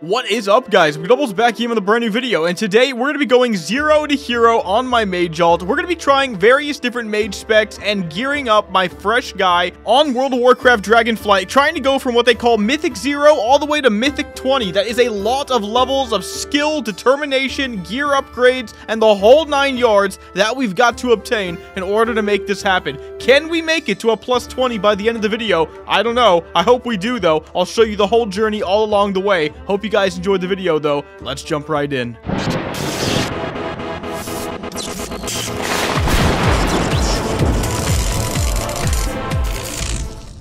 What is up, guys? Mcdoubles back here with a brand new video, and today we're going to be going 0 to hero on my mage alt. We're going to be trying various different mage specs and gearing up my fresh guy on World of Warcraft Dragonflight, trying to go from what they call mythic 0 all the way to mythic 20. That is a lot of levels of skill, determination, gear upgrades, and the whole 9 yards that we've got to obtain in order to make this happen. Can we make it to a plus 20 by the end of the video? I don't know. I hope we do, though. I'll show you the whole journey all along the way. Hope you guys enjoyed the video, though. Let's jump right in.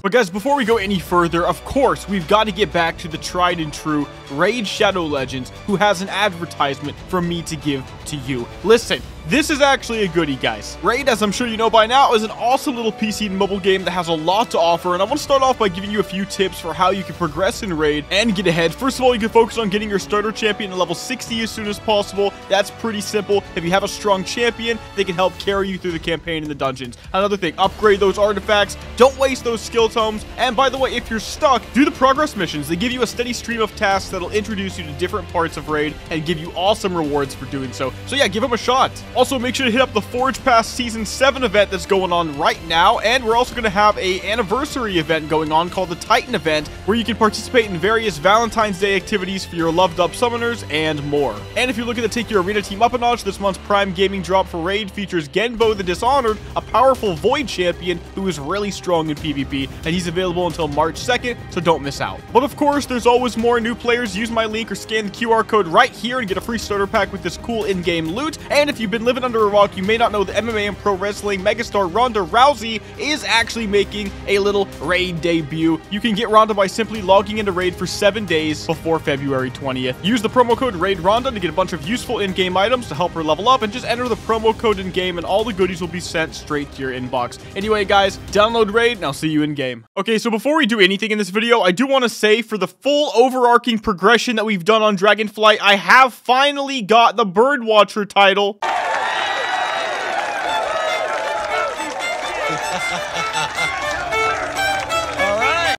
But guys, before we go any further, of course, we've got to get back to the tried and true Raid Shadow Legends, who has an advertisement for me to give to you. Listen, this is actually a goodie, guys. Raid, as I'm sure you know by now, is an awesome little PC and mobile game that has a lot to offer, and I want to start off by giving you a few tips for how you can progress in Raid and get ahead. First of all, you can focus on getting your starter champion to level 60 as soon as possible. That's pretty simple. If you have a strong champion, they can help carry you through the campaign in the dungeons. Another thing, upgrade those artifacts. Don't waste those skill tomes. And by the way, if you're stuck, do the progress missions. They give you a steady stream of tasks that'll introduce you to different parts of Raid and give you awesome rewards for doing so. So yeah, give them a shot. Also, make sure to hit up the Forge Pass Season 7 event that's going on right now, and we're also going to have an anniversary event going on called the Titan event, where you can participate in various Valentine's Day activities for your loved up summoners and more. And if you're looking to take your arena team up a notch, this month's Prime Gaming drop for Raid features Genbo the Dishonored, a powerful Void champion who is really strong in PvP, and he's available until March 2nd, so don't miss out. But of course, there's always more. New players, use my link or scan the QR code right here and get a free starter pack with this cool in-game loot. And if you've been living under a rock, you may not know the MMA and pro wrestling megastar Ronda Rousey is actually making a little Raid debut. You can get Ronda by simply logging into Raid for 7 days before February 20th. Use the promo code RAIDRONDA to get a bunch of useful in-game items to help her level up, and just enter the promo code in-game and all the goodies will be sent straight to your inbox. Anyway, guys, download Raid and I'll see you in-game. Okay, so before we do anything in this video, I do want to say for the full overarching progression that we've done on Dragonflight, I have finally got the Birdwatcher title.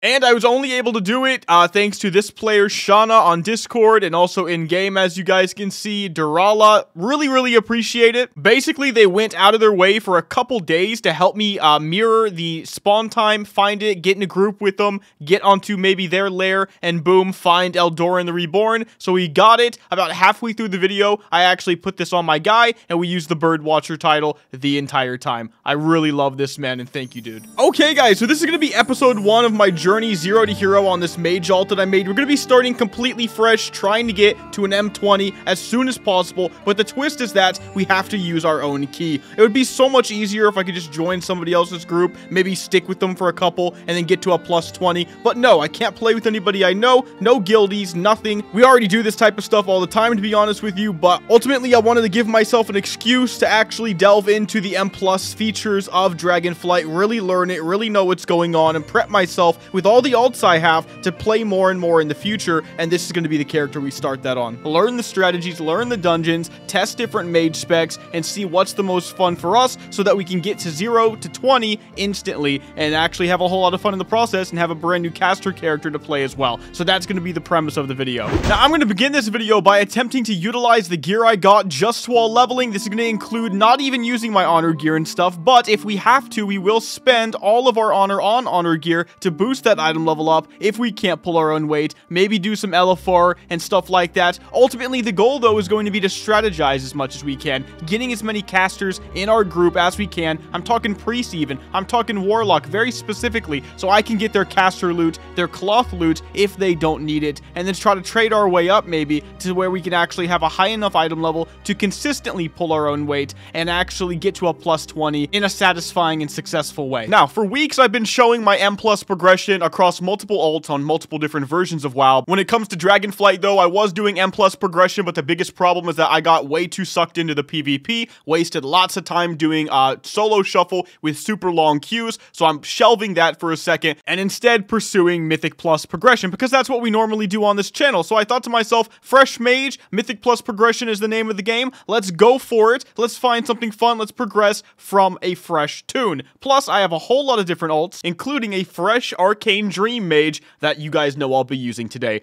And I was only able to do it thanks to this player, Shauna, on Discord, and also in-game, as you guys can see. Durala, really appreciate it. Basically, they went out of their way for a couple days to help me mirror the spawn time, find it, get in a group with them, get onto maybe their lair, and boom, find Eldoran the Reborn. So we got it. About halfway through the video, I actually put this on my guy, and we used the Birdwatcher title the entire time. I really love this, man, and thank you, dude. Okay, guys, so this is going to be episode 1 of my journey 0 to hero on this mage alt that I made. We're going to be starting completely fresh, trying to get to an M20 as soon as possible, but the twist is that we have to use our own key. It would be so much easier if I could just join somebody else's group, maybe stick with them for a couple, and then get to a plus 20, but no, I can't play with anybody I know, no guildies, nothing. We already do this type of stuff all the time, to be honest with you, but ultimately I wanted to give myself an excuse to actually delve into the M+ features of Dragonflight, really learn it, really know what's going on, and prep myself with all the alts I have to play more and more in the future, and this is going to be the character we start that on. Learn the strategies, learn the dungeons, test different mage specs, and see what's the most fun for us so that we can get to 0 to 20 instantly and actually have a whole lot of fun in the process and have a brand new caster character to play as well. So that's going to be the premise of the video. Now, I'm going to begin this video by attempting to utilize the gear I got just while leveling. This is going to include not even using my honor gear and stuff, but if we have to, we will spend all of our honor on honor gear to boost that item level up if we can't pull our own weight, maybe do some LFR and stuff like that. Ultimately, the goal though is going to be to strategize as much as we can, getting as many casters in our group as we can. I'm talking priest even, I'm talking warlock very specifically, so I can get their caster loot, their cloth loot if they don't need it, and then try to trade our way up maybe to where we can actually have a high enough item level to consistently pull our own weight and actually get to a plus 20 in a satisfying and successful way. Now, for weeks I've been showing my M+ progression across multiple alts on multiple different versions of WoW. When it comes to Dragonflight though, I was doing M+ progression, but the biggest problem is that I got way too sucked into the PvP, wasted lots of time doing solo shuffle with super long queues, so I'm shelving that for a second and instead pursuing Mythic+ progression because that's what we normally do on this channel. So I thought to myself, fresh mage, Mythic+ progression is the name of the game. Let's go for it. Let's find something fun. Let's progress from a fresh tune. Plus, I have a whole lot of different alts, including a fresh Arcane Dream Mage that you guys know I'll be using today.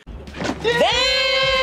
Damn!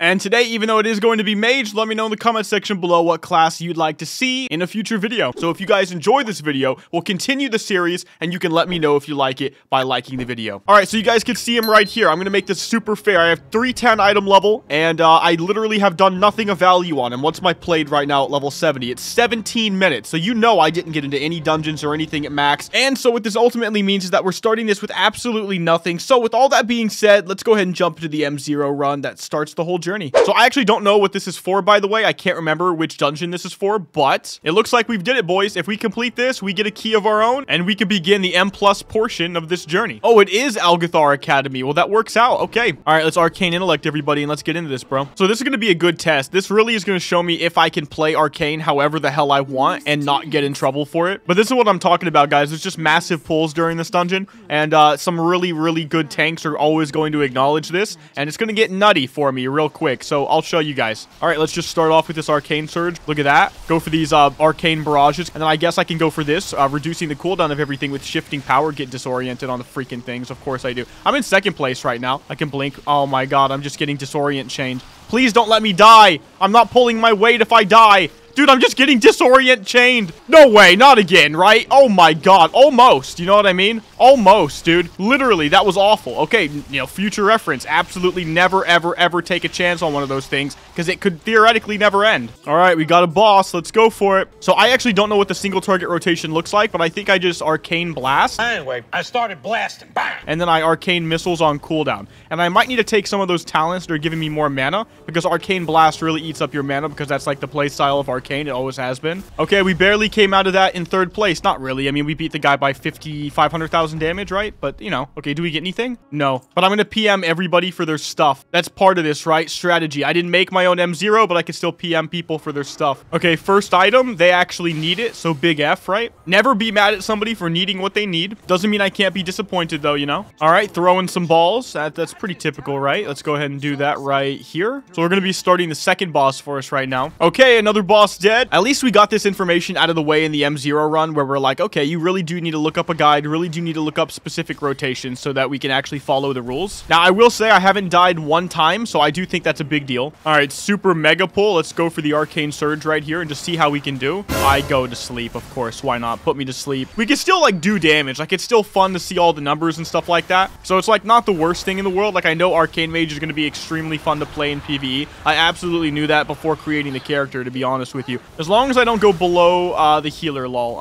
And today, even though it is going to be Mage, let me know in the comment section below what class you'd like to see in a future video. So if you guys enjoy this video, we'll continue the series, and you can let me know if you like it by liking the video. All right, so you guys can see him right here. I'm gonna make this super fair. I have 310 item level, and I literally have done nothing of value on him. What's my played right now at level 70? It's 17 minutes, so you know I didn't get into any dungeons or anything at max. And so what this ultimately means is that we're starting this with absolutely nothing. So with all that being said, let's go ahead and jump into the M0 run that starts the whole journey. So I actually don't know what this is for, by the way. I can't remember which dungeon this is for, but it looks like we've did it, boys. If we complete this, we get a key of our own, and we can begin the M+ portion of this journey. Oh, it is Algathar Academy. Well, that works out. Okay. All right, let's Arcane Intellect, everybody, and let's get into this, bro. So this is going to be a good test. This really is going to show me if I can play Arcane however the hell I want and not get in trouble for it. But this is what I'm talking about, guys. There's just massive pulls during this dungeon, and some really, really good tanks are always going to acknowledge this, and it's going to get nutty for me real quick. So I'll show you guys. All right, let's just start off with this Arcane Surge. Look at that. Go for these Arcane Barrages, and then I guess I can go for this, reducing the cooldown of everything with Shifting Power. Get disoriented on the freaking things. Of course I do. I'm in second place right now. I can blink. Oh my god, I'm just getting disorient chained. Please don't let me die. I'm not pulling my weight if I die. Dude, I'm just getting disorient chained. No way, not again, right? Oh my god, almost. You know what I mean? Almost, dude. Literally, that was awful. Okay, you know, future reference. Absolutely never, ever, ever take a chance on one of those things, because it could theoretically never end. All right, we got a boss. Let's go for it. So I actually don't know what the single target rotation looks like, but I think I just Arcane Blast. Anyway, I started blasting. Bang! And then I Arcane Missiles on cooldown. And I might need to take some of those talents that are giving me more mana, because Arcane Blast really eats up your mana, because that's like the playstyle of Arcane. It always has been. Okay, we barely came out of that in third place. Not really. I mean, we beat the guy by 500,000 damage, right? But, you know. Okay, do we get anything? No. But I'm going to PM everybody for their stuff. That's part of this, right? Strategy. I didn't make my own M0, but I can still PM people for their stuff. Okay, first item. They actually need it, so big F, right? Never be mad at somebody for needing what they need. Doesn't mean I can't be disappointed, though, you know? All right, throwing some balls. That's pretty typical, right? Let's go ahead and do that right here. So we're going to be starting the second boss for us right now. Okay, another boss dead. At least we got this information out of the way in the M0 run, where we're like, okay, you really do need to look up a guide, really do need to look up specific rotations so that we can actually follow the rules. Now, I will say I haven't died one time, so I do think that's a big deal. All right, super mega pull. Let's go for the Arcane Surge right here and just see how we can do. I go to sleep, of course. Why not? Put me to sleep. We can still, like, do damage. Like, it's still fun to see all the numbers and stuff like that. So it's, like, not the worst thing in the world. Like, I know Arcane Mage is going to be extremely fun to play in PvE. I absolutely knew that before creating the character, to be honest with you. As long as I don't go below the healer, lol.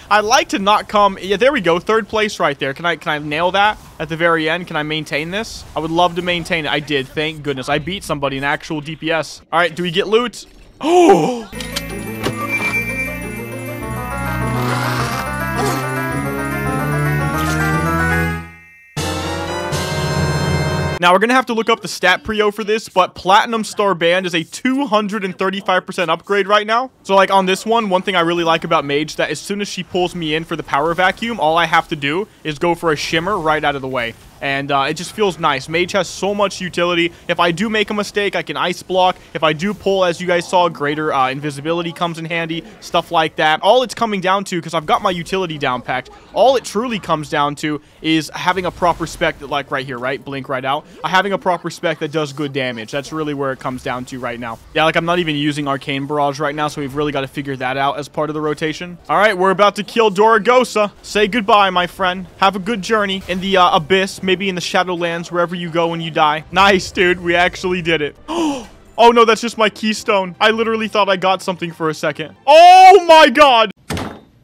I like to not come. Yeah, there we go. Third place right there. Can I nail that at the very end? Can I maintain this? I would love to maintain it. I did. Thank goodness. I beat somebody in actual DPS. All right, do we get loot? Oh! Now, we're going to have to look up the stat prio for this, but Platinum Star Band is a 235% upgrade right now. So, like, on this one thing I really like about Mage, that as soon as she pulls me in for the power vacuum, all I have to do is go for a shimmer right out of the way. And it just feels nice. Mage has so much utility. If I do make a mistake, I can ice block. If I do pull, as you guys saw, greater invisibility comes in handy. Stuff like that. All it's coming down to, because I've got my utility down packed, all it truly comes down to is having a proper spec, that, like right here, right? Blink right out. Having a proper spec that does good damage. That's really where it comes down to right now. Yeah, like I'm not even using Arcane Barrage right now, so we've really got to figure that out as part of the rotation. All right, we're about to kill Doragosa. Say goodbye, my friend. Have a good journey in the Abyss. Maybe in the Shadowlands, wherever you go when you die. Nice, dude. We actually did it. Oh no, that's just my keystone. I literally thought I got something for a second. Oh my god.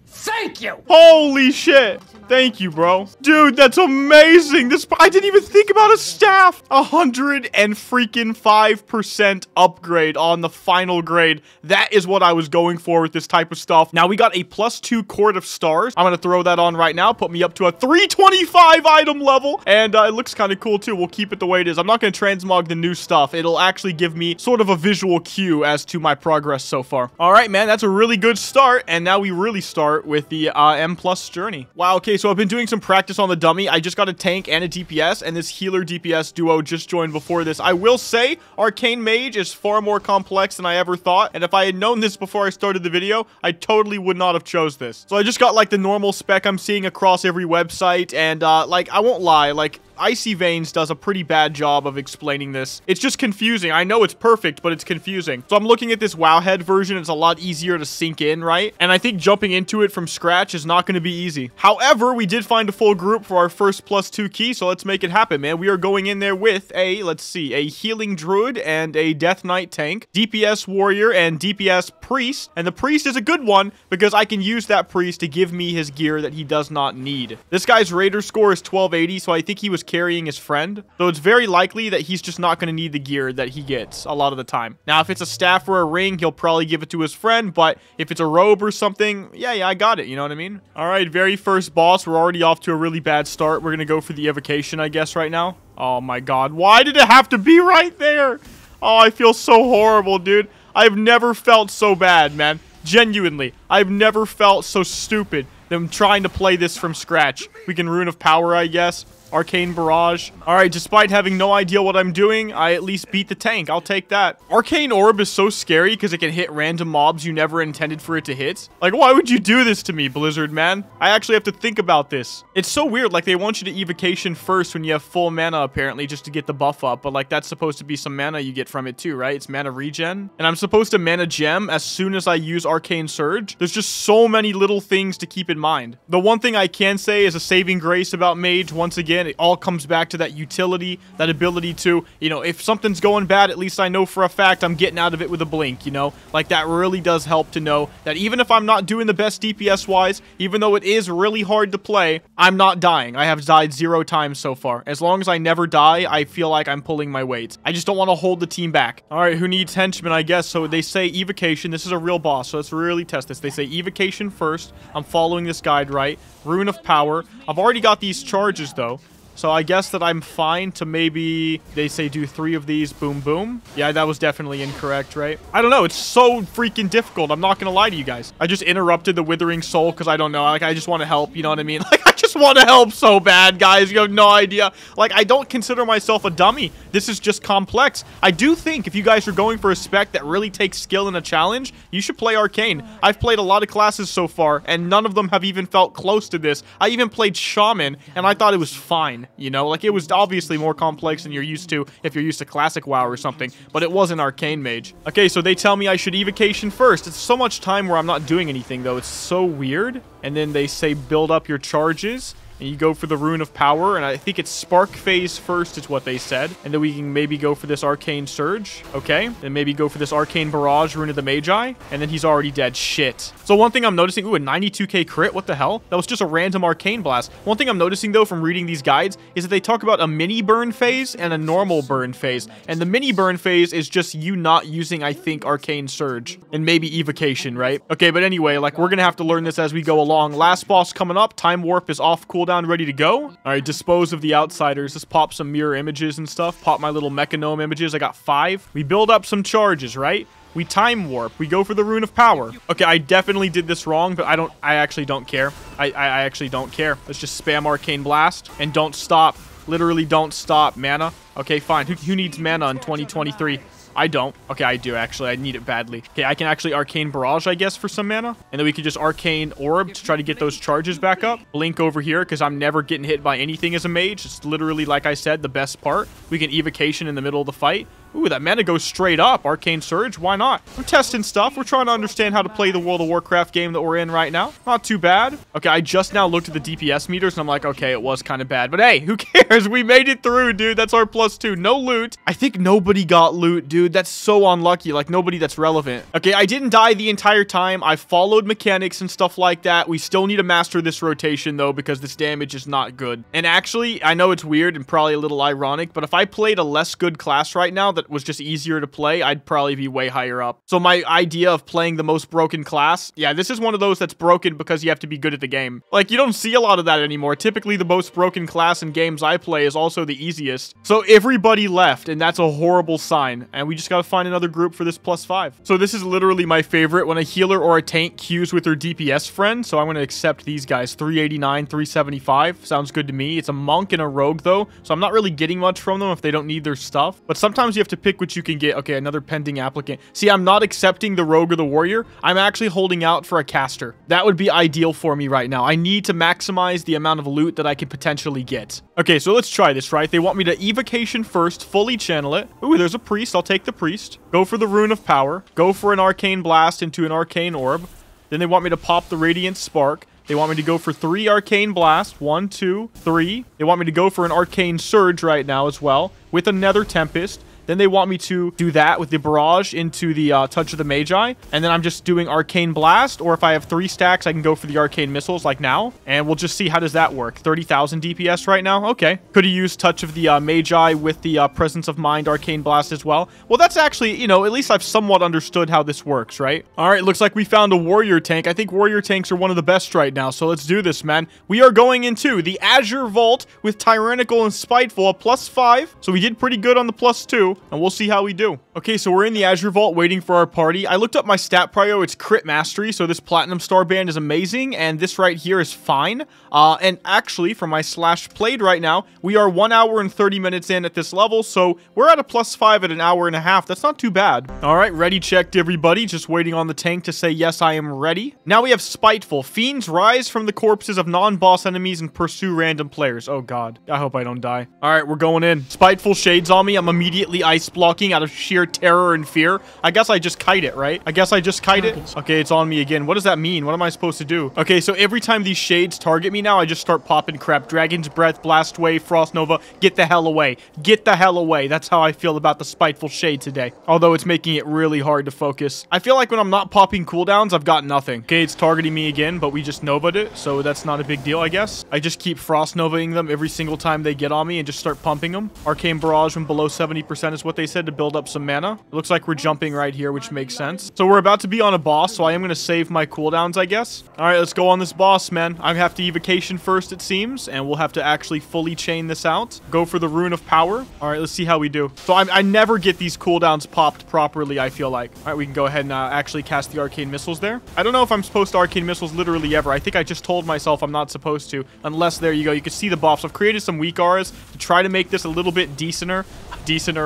Thank you. Holy shit. Thank you, bro. Dude, that's amazing. I didn't even think about a staff. 105% upgrade on the final grade. That is what I was going for with this type of stuff. Now, we got a +2 Court of Stars. I'm going to throw that on right now. Put me up to a 325 item level. And it looks kind of cool, too. We'll keep it the way it is. I'm not going to transmog the new stuff. It'll actually give me sort of a visual cue as to my progress so far. All right, man. That's a really good start. And now we really start with the M+ journey. Wow, okay. So I've been doing some practice on the dummy. I just got a tank and a DPS, and this healer DPS duo just joined before this. I will say Arcane Mage is far more complex than I ever thought, and if I had known this before I started the video, I totally would not have chose this. So I just got like the normal spec I'm seeing across every website, and like I won't lie, like Icy Veins does a pretty bad job of explaining this. It's just confusing. I know it's perfect, but it's confusing. So I'm looking at this Wowhead version. It's a lot easier to sink in, right? And I think jumping into it from scratch is not going to be easy. However, we did find a full group for our first +2 key, so let's make it happen, man. We are going in there with a, let's see, a Healing Druid and a Death Knight tank, DPS Warrior and DPS Priest. And the Priest is a good one because I can use that Priest to give me his gear that he does not need. This guy's Raider score is 1280, so I think he was carrying his friend. So it's very likely that he's just not going to need the gear that he gets a lot of the time. Now, if it's a staff or a ring, he'll probably give it to his friend, but if it's a robe or something, yeah, I got it. You know what I mean? All right, very first boss. We're already off to a really bad start. We're going to go for the evocation, I guess, right now. Oh my god. Why did it have to be right there? Oh, I feel so horrible, dude. I've never felt so bad, man. Genuinely. I've never felt so stupid than trying to play this from scratch. We can Rune of Power, I guess. Arcane Barrage. Alright, despite having no idea what I'm doing, I at least beat the tank. I'll take that. Arcane Orb is so scary because it can hit random mobs you never intended for it to hit. Like, why would you do this to me, Blizzard, man? I actually have to think about this. It's so weird. Like, they want you to evocation first when you have full mana, apparently, just to get the buff up. But, like, that's supposed to be some mana you get from it, too, right? It's mana regen. And I'm supposed to mana gem as soon as I use Arcane Surge. There's just so many little things to keep in mind. The one thing I can say is a saving grace about Mage, once again, it all comes back to that utility, that ability to, you know, if something's going bad, at least I know for a fact I'm getting out of it with a blink, you know? Like, that really does help to know that even if I'm not doing the best DPS-wise, even though it is really hard to play, I'm not dying. I have died 0 times so far. As long as I never die, I feel like I'm pulling my weight. I just don't want to hold the team back. All right, who needs henchmen, I guess? So they say evocation. This is a real boss, so let's really test this. They say evocation first. I'm following this guide right. Rune of Power. I've already got these charges, though. So I guess that I'm fine to maybe, they say do 3 of these, boom, boom. Yeah, that was definitely incorrect, right? I don't know. It's so freaking difficult. I'm not going to lie to you guys. I just interrupted the Withering Soul because I don't know. Like, I just want to help. You know what I mean? Like, I just want to help so bad, guys. You have no idea. Like, I don't consider myself a dummy. This is just complex. I do think if you guys are going for a spec that really takes skill in a challenge, you should play Arcane. I've played a lot of classes so far, and none of them have even felt close to this. I even played Shaman, and I thought it was fine. You know, like, it was obviously more complex than you're used to if you're used to classic WoW or something, but it wasn't Arcane Mage. Okay, so they tell me I should evocation first. It's so much time where I'm not doing anything, though. It's so weird. And then they say build up your charges. And you go for the Rune of Power, and I think it's Spark Phase first is what they said. And then we can maybe go for this Arcane Surge. Okay. Then maybe go for this Arcane Barrage, Rune of the Magi. And then he's already dead. Shit. So one thing I'm noticing, ooh, a 92k crit? What the hell? That was just a random Arcane Blast. One thing I'm noticing, though, from reading these guides, is that they talk about a mini burn phase and a normal burn phase. And the mini burn phase is just you not using, I think, Arcane Surge. And maybe Evocation, right? Okay, but anyway, like, we're gonna have to learn this as we go along. Last boss coming up. Time Warp is off cooldown. Ready to go. All right, dispose of the outsiders. Let's pop some mirror images and stuff. Pop my little Mechanome images. I got 5. We build up some charges, right? We time warp. We go for the Rune of Power. Okay, I definitely did this wrong, but I actually don't care. I actually don't care. Let's just spam Arcane Blast and don't stop. Literally don't stop. Mana. Okay, fine. Who needs mana in 2023? I don't. Okay, I do, actually. I need it badly. Okay, I can actually Arcane Barrage, I guess, for some mana. And then we can just Arcane Orb to try to get those charges back up. Blink over here, because I'm never getting hit by anything as a mage. It's literally, like I said, the best part. We can Evocation in the middle of the fight. Ooh, that mana goes straight up. Arcane Surge, why not? We're testing stuff. We're trying to understand how to play the World of Warcraft game that we're in right now. Not too bad. Okay, I just now looked at the DPS meters, and I'm like, okay, it was kind of bad. But hey, who cares? We made it through, dude. That's our +2. No loot. I think nobody got loot, dude. That's so unlucky. Like, nobody that's relevant. Okay, I didn't die the entire time. I followed mechanics and stuff like that. We still need to master this rotation, though, because this damage is not good. And actually, I know it's weird and probably a little ironic, but if I played a less good class right now that was just easier to play, I'd probably be way higher up. So my idea of playing the most broken class, yeah, this is one of those that's broken because you have to be good at the game. Like, you don't see a lot of that anymore. Typically, the most broken class in games I play is also the easiest. So everybody left, and that's a horrible sign. And we just gotta find another group for this +5. So this is literally my favorite when a healer or a tank queues with their DPS friend. So I'm gonna accept these guys. 389, 375. Sounds good to me. It's a monk and a rogue, though. So I'm not really getting much from them if they don't need their stuff. But sometimes you have to pick what you can get. Okay, another pending applicant. See, I'm not accepting the rogue or the warrior. I'm actually holding out for a caster. That would be ideal for me right now. I need to maximize the amount of loot that I can potentially get. Okay, so let's try this, right? They want me to evocation first, fully channel it. Ooh, there's a priest. I'll take the priest. Go for the rune of power. Go for an arcane blast into an arcane orb. Then they want me to pop the radiant spark. They want me to go for 3 arcane blasts. 1, 2, 3. They want me to go for an arcane surge right now as well with a nether tempest. Then they want me to do that with the barrage into the touch of the Magi. And then I'm just doing arcane blast. Or if I have 3 stacks, I can go for the arcane missiles like now. And we'll just see how does that work. 30,000 DPS right now. Okay. Could have used touch of the Magi with the presence of mind arcane blast as well. Well, that's actually, you know, at least I've somewhat understood how this works, right? All right. Looks like we found a warrior tank. I think warrior tanks are one of the best right now. So let's do this, man. We are going into the Azure Vault with Tyrannical and Spiteful, a +5. So we did pretty good on the +2. And we'll see how we do. Okay, so we're in the Azure Vault waiting for our party. I looked up my stat prio. It's crit mastery, so this platinum star band is amazing, and this right here is fine. And actually, for my slash played right now, we are 1 hour and 30 minutes in at this level, so we're at a +5 at an hour and a half. That's not too bad. All right, ready checked, everybody. Just waiting on the tank to say, yes, I am ready. Now we have Spiteful. Fiends rise from the corpses of non-boss enemies and pursue random players. Oh, God. I hope I don't die. All right, we're going in. Spiteful shades on me. I'm immediately ice blocking out of sheer terror and fear. I guess I just kite it, right? I guess I just kite it. Okay, it's on me again. What does that mean? What am I supposed to do? Okay, so every time these shades target me now, I just start popping crap. Dragon's Breath, Blast Wave, Frost Nova. Get the hell away. Get the hell away. That's how I feel about the Spiteful Shade today. Although it's making it really hard to focus. I feel like when I'm not popping cooldowns, I've got nothing. Okay, it's targeting me again, but we just Nova'd it, so that's not a big deal, I guess. I just keep Frost Novaing them every single time they get on me and just start pumping them. Arcane Barrage when below 70% is what they said to build up some mana. It looks like we're jumping right here, which makes sense. So we're about to be on a boss, so I am going to save my cooldowns, I guess. All right, let's go on this boss, man. I have to evocation first, it seems, and we'll have to actually fully chain this out. Go for the rune of power. All right, let's see how we do. So I never get these cooldowns popped properly, I feel like. All right, we can go ahead and actually cast the arcane missiles there. I don't know if I'm supposed to arcane missiles literally ever. I think I just told myself I'm not supposed to, unless there you go. You can see the buffs. I've created some weak auras to try to make this a little bit decenter,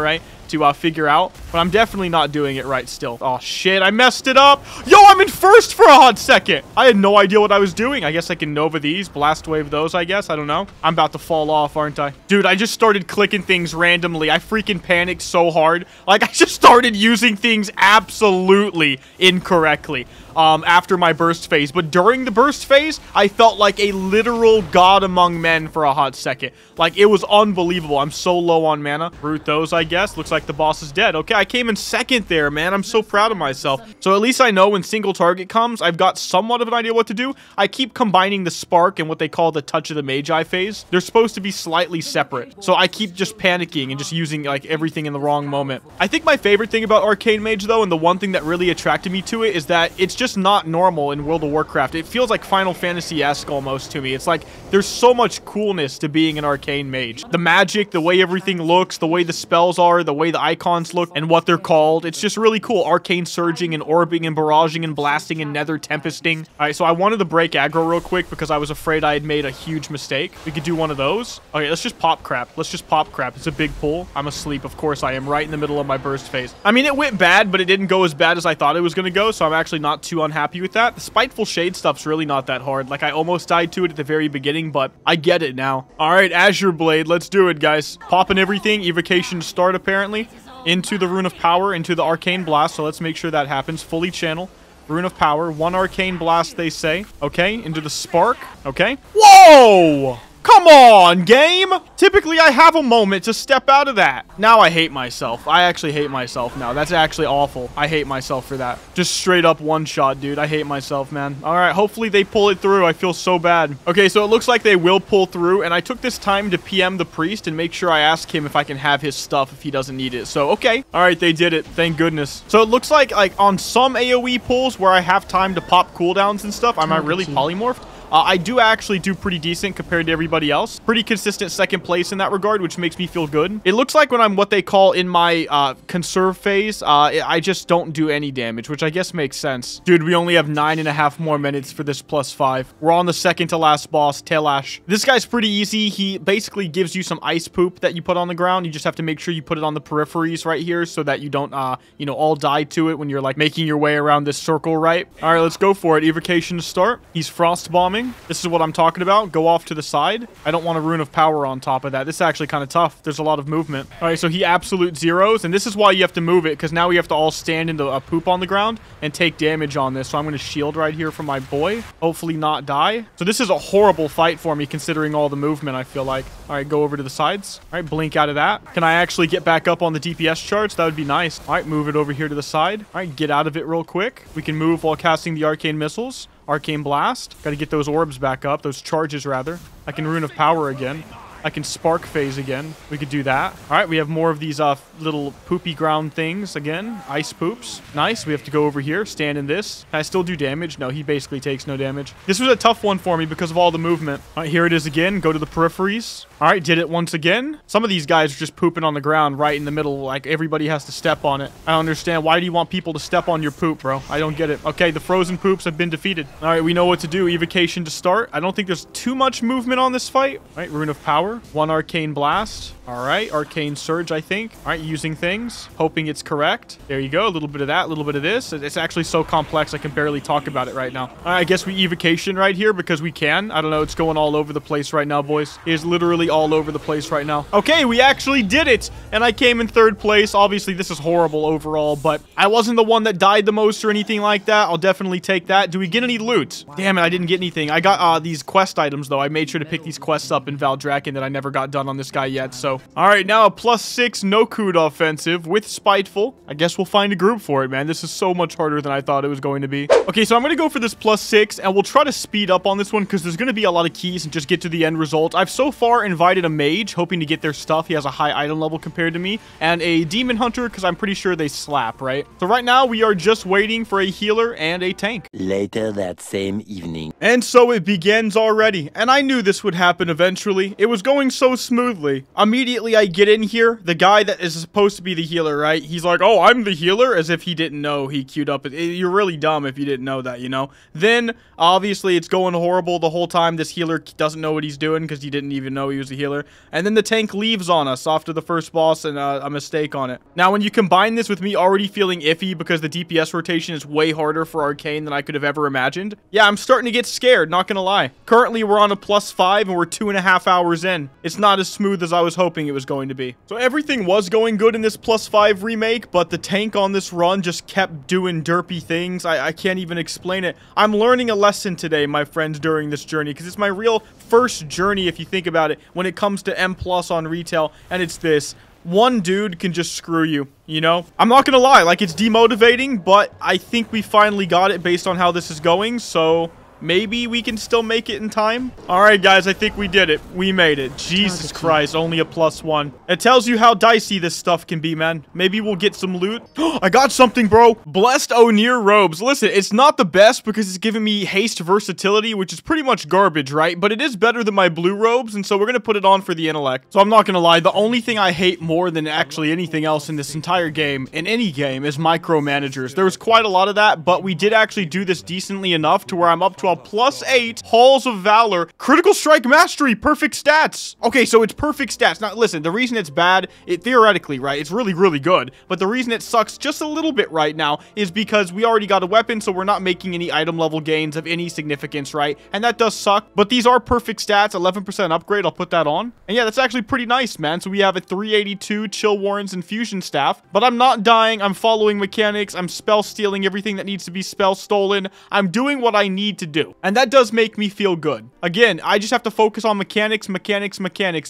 right? To figure out, but I'm definitely not doing it right still. Oh shit, I messed it up. Yo, I'm in first for a hot second. I had no idea what I was doing. I guess I can Nova these, Blast Wave those, I guess. I don't know. I'm about to fall off, aren't I? Dude, I just started clicking things randomly. I freaking panicked so hard. Like, I just started using things absolutely incorrectly after my burst phase. But during the burst phase, I felt like a literal god among men for a hot second. Like, it was unbelievable. I'm so low on mana. Root those, I guess. Looks like the boss is dead. Okay, I came in second there, man. I'm so proud of myself. So at least I know when single target comes, I've got somewhat of an idea what to do. I keep combining the spark and what they call the touch of the Magi phase. They're supposed to be slightly separate. So I keep just panicking and just using like everything in the wrong moment. I think my favorite thing about Arcane Mage though, and the one thing that really attracted me to it, is that it's just not normal in World of Warcraft. It feels like Final Fantasy-esque almost to me. It's like there's so much coolness to being an Arcane Mage. The magic, the way everything looks, the way the spells are, the way the icons look, and what they're called. It's just really cool. Arcane surging and orbing and barraging and blasting and nether tempesting. All right, so I wanted to break aggro real quick because I was afraid I had made a huge mistake. We could do one of those. Okay, let's just pop crap. Let's just pop crap. It's a big pull. I'm asleep. Of course I am, right in the middle of my burst phase. I mean, it went bad, but it didn't go as bad as I thought it was going to go, so I'm actually not too unhappy with that. The Spiteful Shade stuff's really not that hard. Like, I almost died to it at the very beginning, but I get it now. All right, Azure Blade. Let's do it, guys. Popping everything. Evocation to start, apparently. Into the Rune of Power, into the Arcane Blast, so let's make sure that happens. Fully channel. Rune of Power. 1 Arcane Blast, they say. Okay, into the Spark. Okay. Whoa! Come on, game! Typically, I have a moment to step out of that. Now I hate myself. I actually hate myself now. That's actually awful. I hate myself for that. Just straight up one shot, dude. I hate myself, man. All right, hopefully they pull it through. I feel so bad. Okay, so it looks like they will pull through, and I took this time to PM the priest and make sure I ask him if I can have his stuff if he doesn't need it. So, okay. All right, they did it. Thank goodness. So it looks like on some AoE pulls where I have time to pop cooldowns and stuff, am I really polymorphed? I do actually do pretty decent compared to everybody else. Pretty consistent second place in that regard, which makes me feel good. It looks like when I'm what they call in my conserve phase, I just don't do any damage, which I guess makes sense. Dude, we only have 9.5 more minutes for this +5. We're on the second to last boss, Tailash. This guy's pretty easy. He basically gives you some ice poop that you put on the ground. You just have to make sure you put it on the peripheries right here so that you don't, you know, all die to it when you're like making your way around this circle, right? All right, let's go for it. Evocation to start. He's frost bombing. This is what I'm talking about. Go off to the side. I don't want a rune of power on top of that. This is actually kind of tough. There's a lot of movement. All right, so he absolute zeros, and this is why you have to move it, because now we have to all stand into a poop on the ground and take damage on this. So I'm going to shield right here from my boy. Hopefully not die. So this is a horrible fight for me considering all the movement, I feel like. All right, go over to the sides. All right, blink out of that. Can I actually get back up on the DPS charts? That would be nice. All right, move it over here to the side. All right, get out of it real quick. We can move while casting the arcane missiles. Arcane blast. Got to get those orbs back up. Those charges, rather. I can rune of power again. I can spark phase again. We could do that. All right, we have more of these little poopy ground things again. Ice poops. Nice. We have to go over here. Stand in this. Can I still do damage? No, he basically takes no damage. This was a tough one for me because of all the movement. All right, here it is again. Go to the peripheries. All right, did it once again. Some of these guys are just pooping on the ground right in the middle. Like, everybody has to step on it. I don't understand. Why do you want people to step on your poop, bro? I don't get it. Okay, the frozen poops have been defeated. All right, we know what to do. Evocation to start. I don't think there's too much movement on this fight. All right, rune of power. One arcane blast. All right, arcane surge, I think. All right, using things, hoping it's correct. There you go. A little bit of that, a little bit of this. It's actually so complex, I can barely talk about it right now. All right, I guess we evocation right here because we can. I don't know. It's going all over the place right now, boys. It is literally all over the place right now. Okay, we actually did it. And I came in third place. Obviously, this is horrible overall, but I wasn't the one that died the most or anything like that. I'll definitely take that. Do we get any loot? Damn it, I didn't get anything. I got these quest items, though. I made sure to pick these quests up in Valdrakken that I never got done on this guy yet, so. All right, now a +6 no-cood offensive with Spiteful. I guess we'll find a group for it, man. This is so much harder than I thought it was going to be. Okay, so I'm going to go for this +6, and we'll try to speed up on this one because there's going to be a lot of keys and just get to the end result. I've so far invited a mage, hoping to get their stuff. He has a high item level compared to me, and a demon hunter because I'm pretty sure they slap, right? So right now, we are just waiting for a healer and a tank. Later that same evening. And so it begins already, and I knew this would happen eventually. It was going so smoothly. Immediately I get in here, the guy that is supposed to be the healer, right? He's like, oh, I'm the healer, as if he didn't know he queued up. You're really dumb if you didn't know that, you know? Then, obviously, it's going horrible the whole time. This healer doesn't know what he's doing because he didn't even know he was a healer. And then the tank leaves on us after the first boss and a mistake on it. Now, when you combine this with me already feeling iffy because the DPS rotation is way harder for Arcane than I could have ever imagined, yeah, I'm starting to get scared, not gonna lie. Currently, we're on a +5 and we're 2.5 hours in. It's not as smooth as I was hoping it was going to be. So everything was going good in this +5 remake, but the tank on this run just kept doing derpy things. I can't even explain it. I'm learning a lesson today, my friends, during this journey, because it's my real first journey, if you think about it, when it comes to M+ on retail, and it's this. One dude can just screw you, you know? I'm not gonna lie, like, it's demotivating, but I think we finally got it based on how this is going, so maybe we can still make it in time. All right, guys, I think we did it. We made it. Jesus Christ, only a +1. It tells you how dicey this stuff can be, man. Maybe we'll get some loot. I got something, bro. Blessed Onir robes. Listen, it's not the best because it's giving me haste versatility, which is pretty much garbage, right? But it is better than my blue robes, and so we're gonna put it on for the intellect. So I'm not gonna lie, the only thing I hate more than actually anything else in this entire game, in any game, is micromanagers. There was quite a lot of that, but we did actually do this decently enough to where I'm up to a +8 Halls of Valor, Critical Strike Mastery, perfect stats. Okay, so it's perfect stats. Now, listen, the reason it's bad, theoretically, right, it's really, really good, but the reason it sucks just a little bit right now is because we already got a weapon, so we're not making any item level gains of any significance, right? And that does suck, but these are perfect stats, 11% upgrade, I'll put that on. And yeah, that's actually pretty nice, man. So we have a 382 Chill Warrens and Fusion Staff, but I'm not dying, I'm following mechanics, I'm spell stealing everything that needs to be spell stolen, I'm doing what I need to do. And that does make me feel good. Again, I just have to focus on mechanics,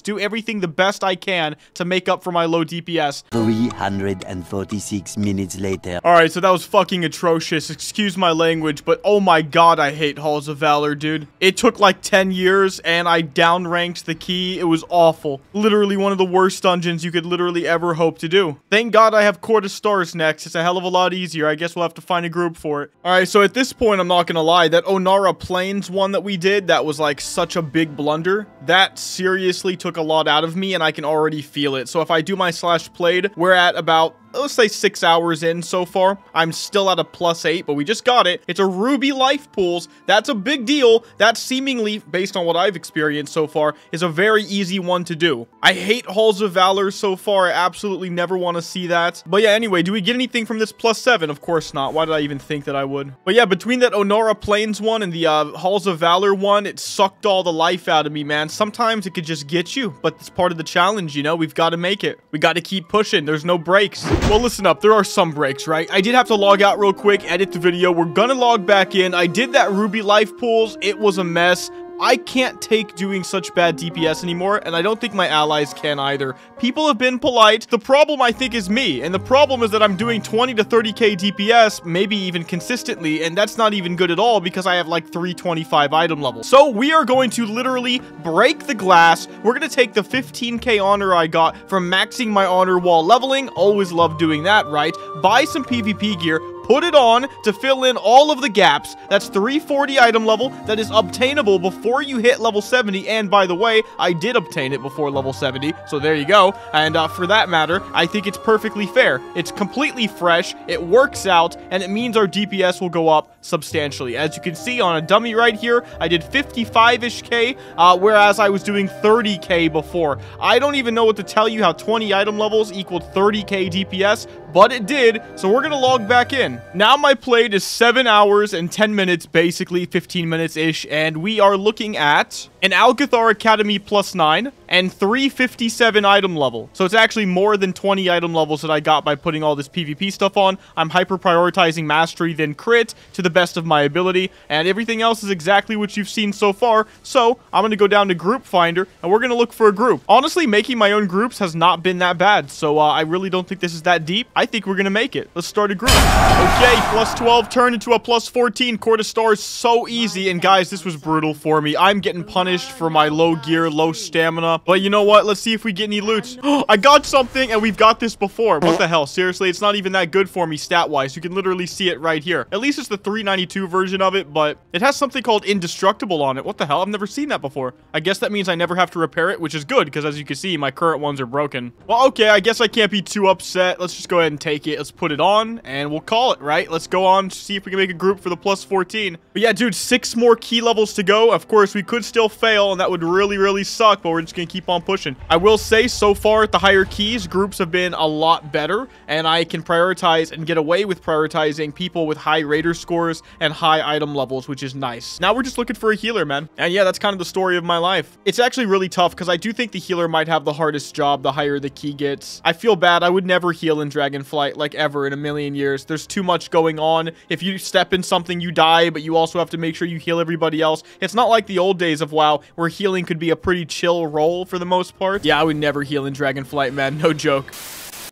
do everything the best I can to make up for my low DPS. 346 minutes later. Alright, so that was fucking atrocious. Excuse my language, but oh my god, I hate Halls of Valor, dude. It took like 10 years, and I downranked the key. It was awful. Literally one of the worst dungeons you could literally ever hope to do. Thank god I have Court of Stars next. It's a hell of a lot easier. I guess we'll have to find a group for it. Alright, so at this point, I'm not gonna lie, that Onar Onara Plains one that we did, that was like such a big blunder. That seriously took a lot out of me, and I can already feel it. So if I do my slash played, we're at about, let's say 6 hours in so far. I'm still at a +8, but we just got it. It's a ruby life pools. That's a big deal. That seemingly, based on what I've experienced so far, is a very easy one to do. I hate Halls of Valor so far. I absolutely never want to see that. But yeah, anyway, do we get anything from this +7? Of course not. Why did I even think that I would? But yeah, between that Onara Plains one and the Halls of Valor one, it sucked all the life out of me, man. Sometimes it could just get you, but it's part of the challenge, you know? We've got to make it. We got to keep pushing. There's no breaks. Well, listen up. There are some breaks, right? I did have to log out real quick, edit the video. We're gonna log back in. I did that Ruby life pools. It was a mess. I can't take doing such bad DPS anymore, and I don't think my allies can either. People have been polite. The problem, I think, is me, and the problem is that I'm doing 20 to 30k DPS, maybe even consistently, and that's not even good at all because I have like 325 item levels. So we are going to literally break the glass. We're going to take the 15k honor I got from maxing my honor while leveling. Always love doing that, right? Buy some PvP gear, put it on to fill in all of the gaps. That's 340 item level that is obtainable before you hit level 70. And by the way, I did obtain it before level 70. So there you go. And for that matter, I think it's perfectly fair. It's completely fresh. It works out, and it means our DPS will go up substantially. As you can see on a dummy right here, I did 55-ish K, whereas I was doing 30k before. I don't even know what to tell you how 20 item levels equaled 30k DPS, but it did. So we're gonna log back in. Now my played is 7 hours and 10 minutes, basically 15 minutes-ish, and we are looking at an Alcathar Academy +9 and 357 item level. So it's actually more than 20 item levels that I got by putting all this PvP stuff on. I'm hyper-prioritizing mastery, then crit to the best of my ability, and everything else is exactly what you've seen so far. So I'm going to go down to Group Finder, and we're going to look for a group. Honestly, making my own groups has not been that bad, so I really don't think this is that deep. I think we're going to make it. Let's start a group. Okay, +12 turned into a +14. Court of Stars, so easy. And guys, this was brutal for me. I'm getting punished for my low gear, low stamina. But you know what? Let's see if we get any loot. I got something, and we've got this before. What the hell? Seriously, it's not even that good for me stat-wise. You can literally see it right here. At least it's the 392 version of it, but it has something called indestructible on it. What the hell? I've never seen that before. I guess that means I never have to repair it, which is good, because as you can see, my current ones are broken. Well, okay, I guess I can't be too upset. Let's just go ahead and take it. Let's put it on, and we'll call it, right? Let's go on to see if we can make a group for the +14. But yeah, dude, 6 more key levels to go. Of course, we could still fail, and that would really, really suck, but we're just gonna keep on pushing. I will say, so far at the higher keys, groups have been a lot better, and I can prioritize and get away with prioritizing people with high raider scores and high item levels, which is nice. Now we're just looking for a healer, man. And yeah, that's kind of the story of my life. It's actually really tough, because I do think the healer might have the hardest job the higher the key gets. I feel bad. I would never heal in Dragonflight, like ever in a million years. There's too much going on. If you step in something, you die, but you also have to make sure you heal everybody else. It's not like the old days of WoW, where healing could be a pretty chill role for the most part. Yeah, I would never heal in Dragonflight, man. No joke.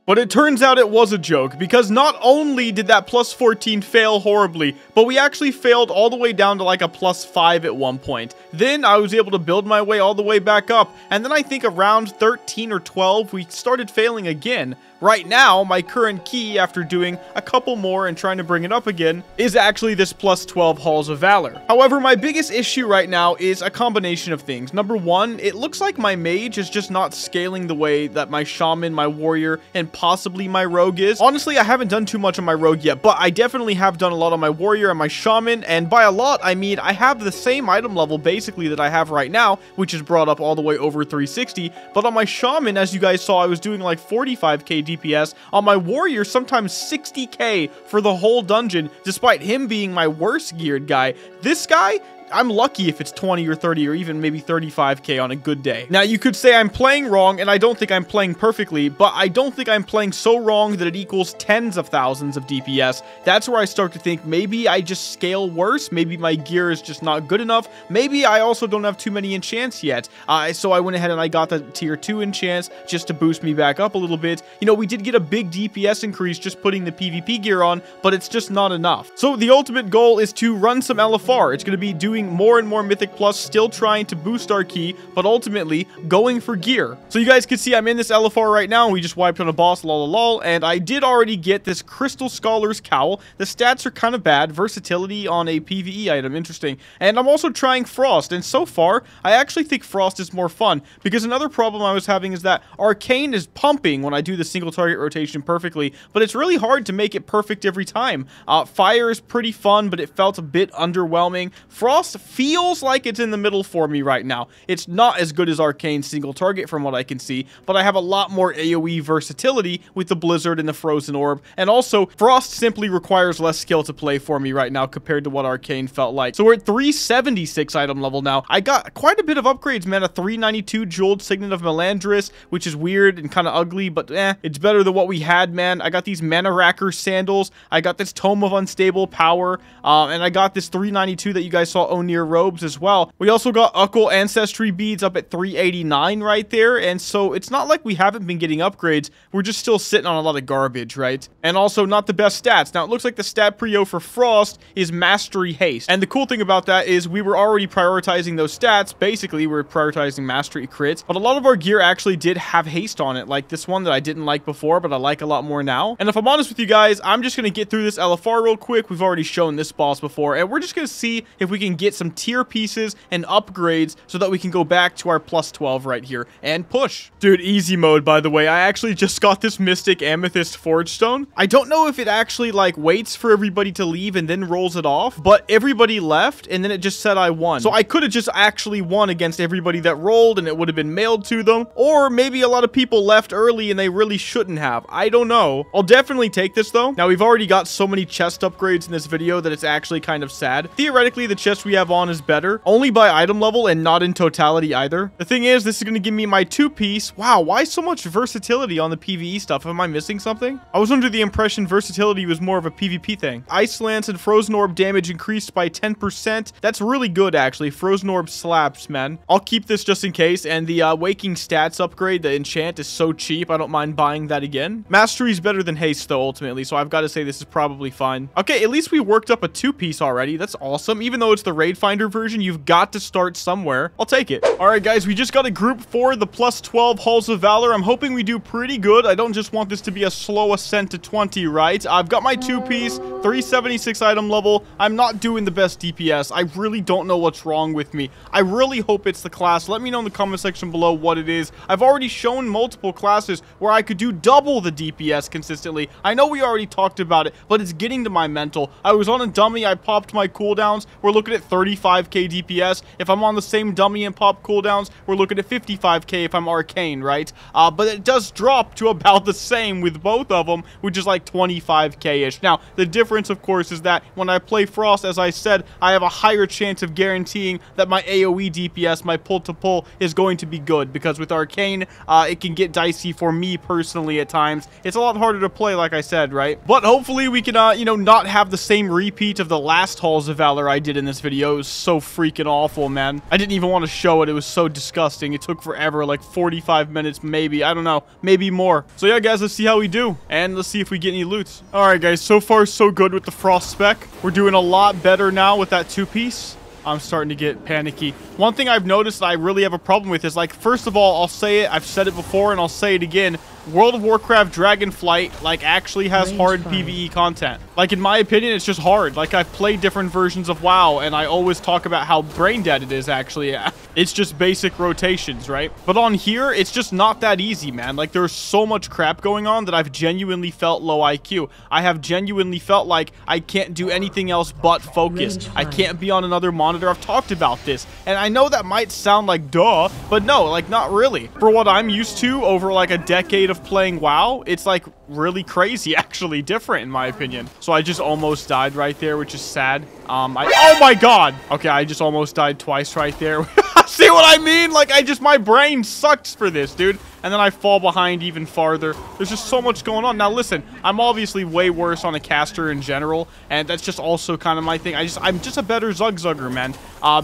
But it turns out it was a joke, because not only did that +14 fail horribly, but we actually failed all the way down to like a +5 at one point. Then I was able to build my way all the way back up, and then I think around 13 or 12, we started failing again. Right now, my current key, after doing a couple more and trying to bring it up again, is actually this +12 Halls of Valor. However, my biggest issue right now is a combination of things. Number one, it looks like my mage is just not scaling the way that my shaman, my warrior, and possibly my rogue is. Honestly, I haven't done too much on my rogue yet, but I definitely have done a lot on my warrior and my shaman, and by a lot, I mean I have the same item level basically that I have right now, which is brought up all the way over 360, but on my shaman, as you guys saw, I was doing like 45k DPS. On my warrior, sometimes 60k for the whole dungeon, despite him being my worst geared guy. This guy, I'm lucky if it's 20 or 30 or even maybe 35k on a good day. Now, you could say I'm playing wrong, and I don't think I'm playing perfectly, but I don't think I'm playing so wrong that it equals tens of thousands of DPS. That's where I start to think maybe I just scale worse. Maybe my gear is just not good enough. Maybe I also don't have too many enchants yet. So I went ahead and I got the tier 2 enchants just to boost me back up a little bit. You know, we did get a big DPS increase just putting the PvP gear on, but it's just not enough. So the ultimate goal is to run some LFR. It's going to be doing doing more and more Mythic Plus, still trying to boost our key, but ultimately going for gear. So you guys can see I'm in this LFR right now, and we just wiped on a boss, lol, and I did already get this Crystal Scholar's Cowl. The stats are kind of bad. Versatility on a PvE item, interesting. And I'm also trying Frost, and so far, I actually think Frost is more fun, because another problem I was having is that Arcane is pumping when I do the single target rotation perfectly, but it's really hard to make it perfect every time. Fire is pretty fun, but it felt a bit underwhelming. Frost feels like it's in the middle for me right now. It's not as good as Arcane single target from what I can see, but I have a lot more AoE versatility with the Blizzard and the Frozen Orb, and also Frost simply requires less skill to play for me right now compared to what Arcane felt like. So we're at 376 item level now. I got quite a bit of upgrades, man. A 392 Jeweled Signet of Melandris, which is weird and kind of ugly, but it's better than what we had, man. I got these Mana Racker sandals. I got this Tome of Unstable Power, and I got this 392 that you guys saw Onir robes as well. We also got Ukkel Ancestry beads up at 389 right there, and so it's not like we haven't been getting upgrades. We're just still sitting on a lot of garbage, right? And also not the best stats. Now, it looks like the stat prio for Frost is Mastery Haste, and the cool thing about that is we were already prioritizing those stats. Basically, we're prioritizing Mastery crits, but a lot of our gear actually did have haste on it, like this one that I didn't like before, but I like a lot more now. And if I'm honest with you guys, I'm just going to get through this LFR real quick. We've already shown this boss before, and we're just going to see if we can get some tier pieces and upgrades so that we can go back to our plus 12 right here and push. Dude, easy mode, by the way. I actually just got this Mystic Amethyst Forge Stone. I don't know if it actually, like, waits for everybody to leave and then rolls it off, but everybody left, and then it just said I won. So I could have just actually won against everybody that rolled, and it would have been mailed to them, or maybe a lot of people left early and they really shouldn't have. I don't know. I'll definitely take this, though. Now, we've already got so many chest upgrades in this video that it's actually kind of sad. Theoretically, the chest we have on is better, only by item level and not in totality either. The thing is, this is going to give me my two-piece. Wow, why so much versatility on the PvE stuff? Am I missing something? I was under the impression versatility was more of a PvP thing. Ice Lance and Frozen Orb damage increased by 10%. That's really good, actually. Frozen Orb slaps, man. I'll keep this just in case, and the Waking Stats upgrade, the enchant, is so cheap, I don't mind buying that again. Mastery is better than haste, though, ultimately, so I've got to say this is probably fine. Okay, at least we worked up a two-piece already. That's awesome. Even though it's the Raid Finder version, you've got to start somewhere. I'll take it. All right, guys, we just got a group for the plus 12 Halls of Valor. I'm hoping we do pretty good. I don't just want this to be a slow ascent to 20, right? I've got my two-piece, 376 item level. I'm not doing the best DPS. I really don't know what's wrong with me. I really hope it's the class. Let me know in the comment section below what it is. I've already shown multiple classes where I could do double the DPS consistently. I know we already talked about it, but it's getting to my mental. I was on a dummy. I popped my cooldowns. We're looking at 35k DPS. If I'm on the same dummy and pop cooldowns, we're looking at 55k if I'm Arcane, right? But it does drop to about the same with both of them, which is like 25k-ish. Now, the difference, of course, is that when I play Frost, as I said, I have a higher chance of guaranteeing that my AoE DPS, my pull-to-pull, is going to be good, because with Arcane, it can get dicey for me personally at times. It's a lot harder to play, like I said, right? But hopefully we can, you know, not have the same repeat of the last Halls of Valor I did in this video. It was so freaking awful, man. I didn't even want to show it. It was so disgusting. It took forever, like 45 minutes, maybe. I don't know. Maybe more. So yeah, guys, let's see how we do. And let's see if we get any loots. All right, guys. So far, so good with the Frost spec. We're doing a lot better now with that two-piece. I'm starting to get panicky. One thing I've noticed that I really have a problem with is, like, first of all, I'll say it. I've said it before, and I'll say it again. World of Warcraft Dragonflight, like, actually has hard PvE content. Like, in my opinion, it's just hard. Like, I've played different versions of WoW, and I always talk about how brain dead it is, actually. It's just basic rotations, right? But on here, it's just not that easy, man. Like, there's so much crap going on that I've genuinely felt low IQ. I have genuinely felt like I can't do anything else but focus. I can't be on another monitor. I've talked about this, and I know that might sound like duh, but no, like, not really. For what I'm used to over, like, a decade of playing WoW, it's like really crazy, actually different in my opinion. So I just almost died right there, which is sad. Oh my god. Okay, I just almost died twice right there. See what I mean? Like, my brain sucks for this, dude. and then I fall behind even farther. There's just so much going on. Now, listen, I'm obviously way worse on a caster in general, and that's just also kind of my thing. I'm just a better Zugzugger, man,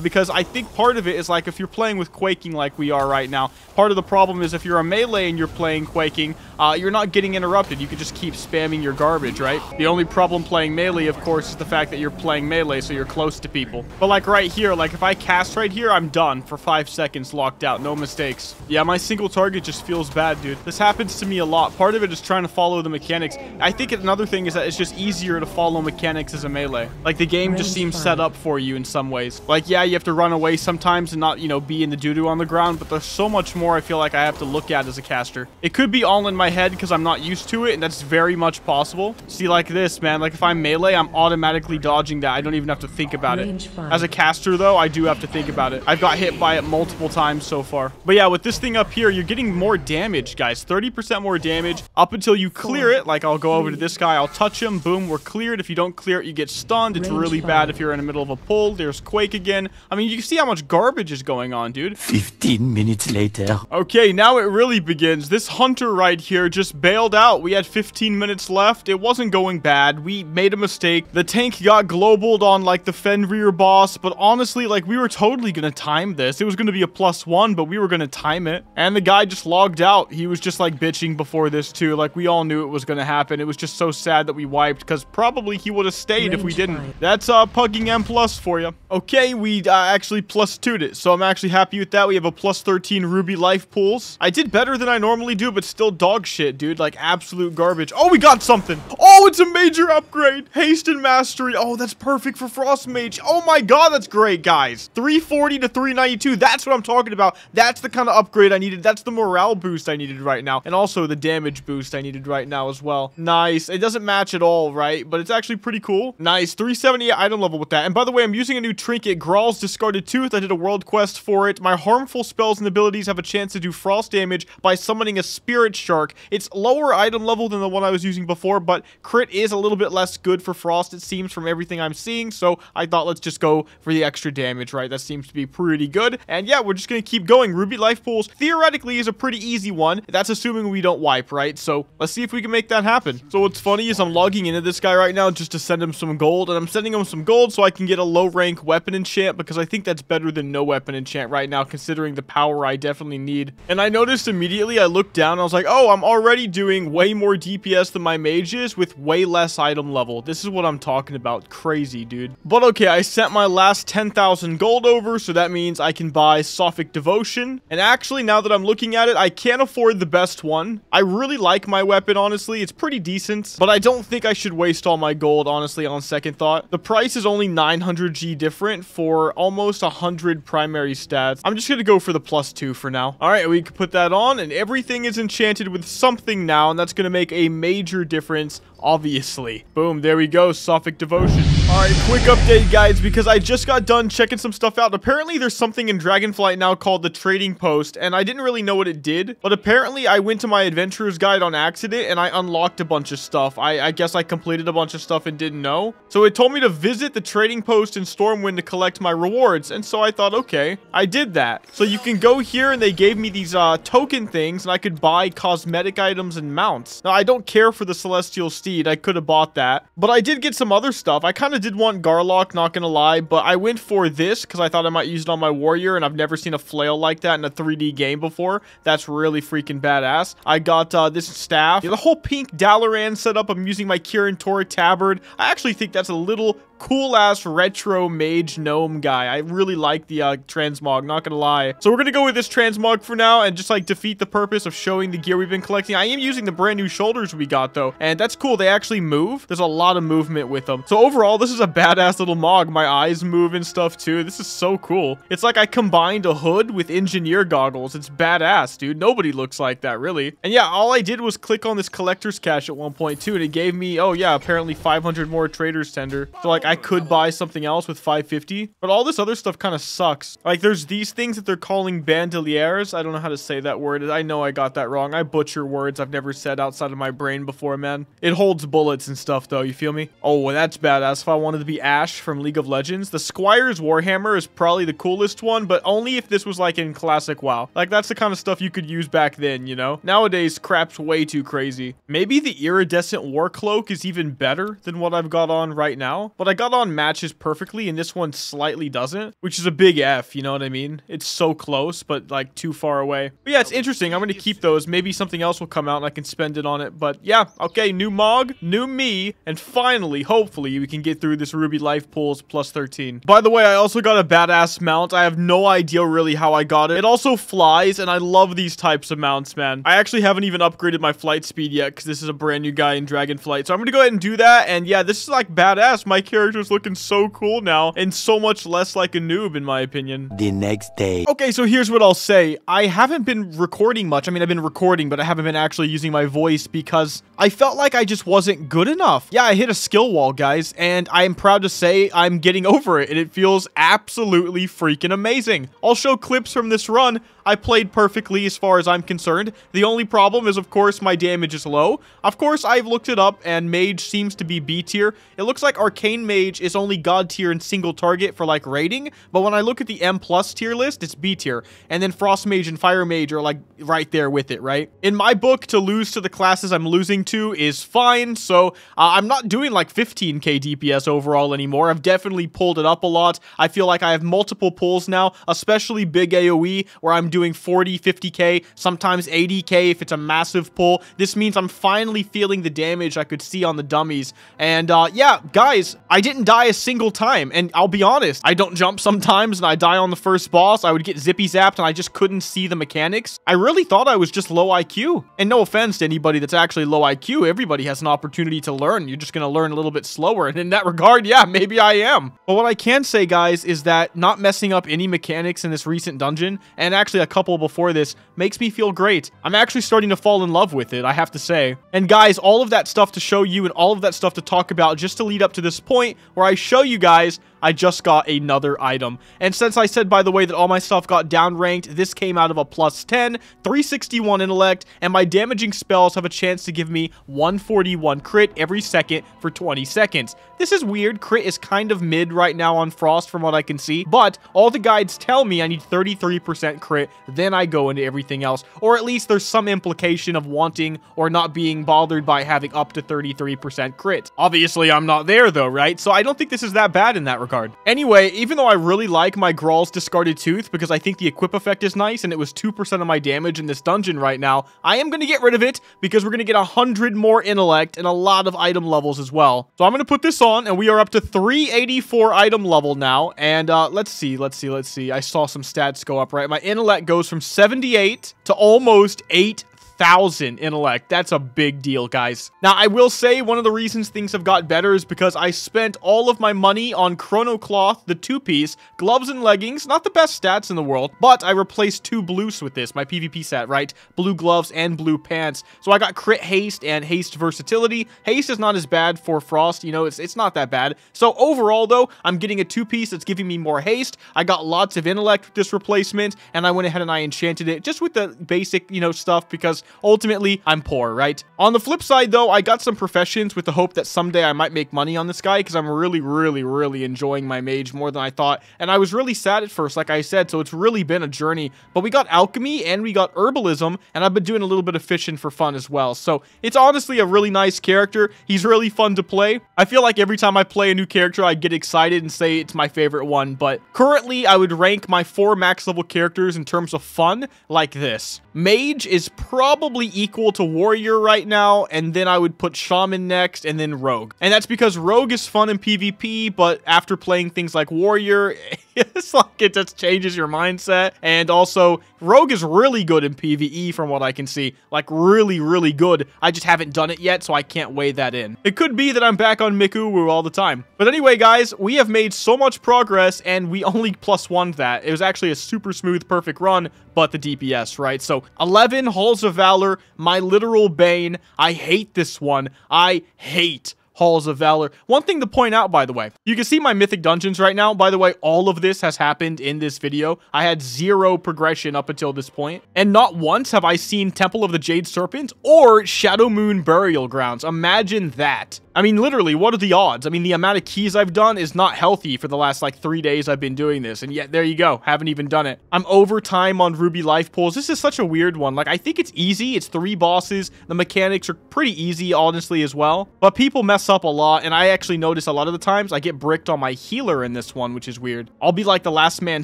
because I think part of it is, like, if you're playing with Quaking like we are right now, part of the problem is if you're a melee and you're playing Quaking, you're not getting interrupted. You can just keep spamming your garbage, right? The only problem playing melee, of course, is the fact that you're playing melee, so you're close to people. But, like, right here, like, if I cast right here, I'm done for 5 seconds, locked out, no mistakes. Yeah, my single target just feels bad, dude. This happens to me a lot. Part of it is trying to follow the mechanics. I think another thing is that it's just easier to follow mechanics as a melee. Like, the game just seems set up for you in some ways. Like, yeah, you have to run away sometimes and not, you know, be in the doo-doo on the ground, but there's so much more I feel like I have to look at as a caster. It could be all in my head because I'm not used to it, and that's very much possible. See, like this, man, like if I'm melee, I'm automatically dodging that. I don't even have to think about it. As a caster, though, I do have to think about it. I've got hit by it multiple times so far. But yeah, with this thing up here, you're getting more damage, guys. 30% more damage up until you clear it. Like, I'll go over to this guy, I'll touch him, boom, we're cleared. If you don't clear it, you get stunned. It's really bad if you're in the middle of a pull. There's Quake again. I mean, you can see how much garbage is going on, dude. 15 minutes later. Okay, now it really begins. This hunter right here just bailed out. We had 15 minutes left. It wasn't going bad. We made a mistake. The tank got globaled on, like, the Fenrir boss, but honestly, like, we were totally gonna time this. It was gonna be a +1, but we were gonna time it. And the guy just logged out. He was just, like, bitching before this, too. Like, we all knew it was gonna happen. It was just so sad that we wiped, because probably he would have stayed if we didn't. That's, Pugging M+ for you. Okay, we, actually +2'd it, so I'm actually happy with that. We have a +13 Ruby life pools. I did better than I normally do, but still dog shit, dude. Like, absolute garbage. Oh, we got something. Oh, it's a major upgrade. Haste and Mastery. Oh, that's perfect for Frost Mage. Oh my god, that's great, guys. 340 to 392. That's what I'm talking about. That's the kind of upgrade I needed. That's the morale boost I needed right now. And also the damage boost I needed right now as well. Nice. It doesn't match at all, right? But it's actually pretty cool. Nice. 378 item level with that. And by the way, I'm using a new trinket, Graal's Discarded Tooth. I did a world quest for it. My harmful spells and abilities have a chance to do frost damage by summoning a spirit shark. It's lower item level than the one I was using before, but crit is a little bit less good for frost, it seems, from everything I'm seeing. So I thought, let's just go for the extra damage, right? That seems to be pretty good. And yeah, we're just going to keep going. Ruby life pools theoretically is a pretty easy one. That's assuming we don't wipe, right? So let's see if we can make that happen. So what's funny is I'm logging into this guy right now just to send him some gold, and I'm sending him some gold so I can get a low rank weapon enchant, because I think that's better than no weapon enchant right now, considering the power I definitely need. And I noticed immediately, I looked down, I was like, oh, I'm already doing way more DPS than my mage is with way less item level. This is what I'm talking about. Crazy, dude. But okay, I sent my last 10,000 gold over, so that means I can buy Sophic Devotion. And actually, now that I'm looking at it, I can't afford the best one. I really like my weapon, honestly. It's pretty decent, but I don't think I should waste all my gold, honestly, on second thought. The price is only 900 G different for almost 100 primary stats. I'm just gonna go for the +2 for now. All right, we can put that on, and everything is enchanted with something now, and that's gonna make a major difference, obviously. Boom, there we go, Sophic Devotion. All right, quick update, guys, because I just got done checking some stuff out. Apparently, there's something in Dragonflight now called the Trading Post, and I didn't really know what it did, but apparently I went to my Adventurer's Guide on accident, and I unlocked a bunch of stuff. I guess I completed a bunch of stuff and didn't know. So it told me to visit the Trading Post in Stormwind to collect my rewards, and so I thought, okay, I did that. So you can go here, and they gave me these token things, and I could buy cosmetic items and mounts. Now, I don't care for the Celestial Steed. I could have bought that, but I did get some other stuff. I kind of did want Garlock, not gonna lie, but I went for this because I thought I might use it on my warrior, and I've never seen a flail like that in a 3D game before. That's really freaking badass. I got this staff. The whole pink Dalaran setup. I'm using my Kirin Tor tabard. I actually think that's a little cool-ass retro mage gnome guy. I really like the transmog, not gonna lie. So we're gonna go with this transmog for now and just, like, defeat the purpose of showing the gear we've been collecting. I am using the brand new shoulders we got, though, and that's cool. They actually move. There's a lot of movement with them. So overall, this is a badass little mog. My eyes move and stuff, too. This is so cool. It's like I combined a hood with engineer goggles. It's badass, dude. Nobody looks like that, really. And yeah, all I did was click on this collector's cache at 1.2, and it gave me, oh yeah, apparently 500 more trader's tender. So, like, I could buy something else with 550, but all this other stuff kind of sucks. Like, there's these things that they're calling bandoliers. I don't know how to say that word. I know I got that wrong. I butcher words I've never said outside of my brain before, man. It holds bullets and stuff, though. You feel me? Oh, well, that's badass. If I wanted to be Ashe from League of Legends, the Squire's Warhammer is probably the coolest one, but only if this was, like, in Classic WoW. Like, that's the kind of stuff you could use back then, you know? Nowadays, crap's way too crazy. Maybe the iridescent war cloak is even better than what I've got on right now, but I got on matches perfectly and this one slightly doesn't, which is a big F, you know what I mean? It's so close, but like too far away. But yeah, it's interesting. I'm going to keep those. Maybe something else will come out and I can spend it on it. But yeah, okay, new Mog, new me, and finally, hopefully, we can get through this Ruby life pools plus 13. By the way, I also got a badass mount. I have no idea really how I got it. It also flies, and I love these types of mounts, man. I actually haven't even upgraded my flight speed yet because this is a brand new guy in Dragonflight. So I'm going to go ahead and do that. And yeah, this is like badass. My character's looking so cool now and so much less like a noob in my opinion. The next day. Okay, so here's what I'll say. I haven't been recording much. I mean, I've been recording, but I haven't been actually using my voice because I felt like I just wasn't good enough. Yeah, I hit a skill wall, guys, and I am proud to say I'm getting over it, and it feels absolutely freaking amazing. I'll show clips from this run. I played perfectly as far as I'm concerned. The only problem is, of course, my damage is low. Of course, I've looked it up, and Mage seems to be B tier. It looks like Arcane Mage is only God tier and single target for, like, rating, but when I look at the M+ tier list, it's B tier. And then Frost Mage and Fire Mage are, like, right there with it, right? In my book, to lose to the classes I'm losing to is fine, so I'm not doing, like, 15k DPS overall anymore. I've definitely pulled it up a lot. I feel like I have multiple pulls now, especially big AoE, where I'm doing 40, 50k, sometimes 80k if it's a massive pull. This means I'm finally feeling the damage I could see on the dummies. And yeah, guys, I didn't die a single time. And I'll be honest, I don't jump sometimes and I die on the first boss. I would get zippy zapped and I just couldn't see the mechanics. I really thought I was just low IQ. And no offense to anybody that's actually low IQ. Everybody has an opportunity to learn. You're just going to learn a little bit slower. And in that regard, yeah, maybe I am. But what I can say, guys, is that not messing up any mechanics in this recent dungeon, and actually a couple before this, makes me feel great. I'm actually starting to fall in love with it, I have to say. And guys, all of that stuff to show you and all of that stuff to talk about just to lead up to this point where I show you guys I just got another item. And since I said, by the way, that all my stuff got downranked, this came out of a plus 10, 361 intellect, and my damaging spells have a chance to give me 141 crit every second for 20 seconds. This is weird. Crit is kind of mid right now on Frost from what I can see, but all the guides tell me I need 33% crit, then I go into everything else. Or at least there's some implication of wanting or not being bothered by having up to 33% crit. Obviously, I'm not there though, right? So I don't think this is that bad in that regard. Anyway, even though I really like my Graal's Discarded Tooth because I think the equip effect is nice and it was 2% of my damage in this dungeon right now, I am going to get rid of it because we're going to get 100 more intellect and a lot of item levels as well. So I'm going to put this on and we are up to 384 item level now. And let's see. I saw some stats go up, right? My intellect goes from 78 to almost 8,000 intellect. That's a big deal, guys. Now, I will say one of the reasons things have got better is because I spent all of my money on Chrono Cloth, the 2-piece, gloves and leggings, not the best stats in the world, but I replaced 2 blues with this, my PvP set, right? Blue gloves and blue pants. So I got crit haste and haste versatility. Haste is not as bad for Frost, you know, it's not that bad. So overall, though, I'm getting a 2-piece that's giving me more haste. I got lots of intellect with this replacement, and I went ahead and I enchanted it just with the basic, you know, stuff because ultimately, I'm poor, right? On the flip side, though, I got some professions with the hope that someday I might make money on this guy because I'm really enjoying my mage more than I thought. And I was really sad at first, like I said, so it's really been a journey. But we got alchemy and we got herbalism, and I've been doing a little bit of fishing for fun as well. So it's honestly a really nice character. He's really fun to play. I feel like every time I play a new character, I get excited and say it's my favorite one. But currently, I would rank my 4 max level characters in terms of fun like this. Mage is probably equal to Warrior right now, and then I would put Shaman next, and then Rogue. And that's because Rogue is fun in PvP, but after playing things like Warrior, it's like it just changes your mindset. And also, Rogue is really good in PvE from what I can see. Like, really good. I just haven't done it yet, so I can't weigh that in. It could be that I'm back on Mcdoubles all the time. But anyway, guys, we have made so much progress, and we only +1'd that. It was actually a super smooth, perfect run, but the DPS, right? So 11 Halls of Valor, my literal bane. I hate this one. I hate Halls of Valor. One thing to point out, by the way, you can see my mythic dungeons right now. By the way, all of this has happened in this video. I had 0 progression up until this point, and not once have I seen Temple of the Jade Serpent or Shadow Moon Burial Grounds. Imagine that. I mean, literally, what are the odds? I mean, the amount of keys I've done is not healthy for the last, like, 3 days I've been doing this, and yet, there you go. Haven't even done it. I'm over time on Ruby life pools. This is such a weird one. Like, I think it's easy. It's 3 bosses. The mechanics are pretty easy, honestly, as well. But people mess up a lot, and I actually notice a lot of the times I get bricked on my healer in this one, which is weird. I'll be like the last man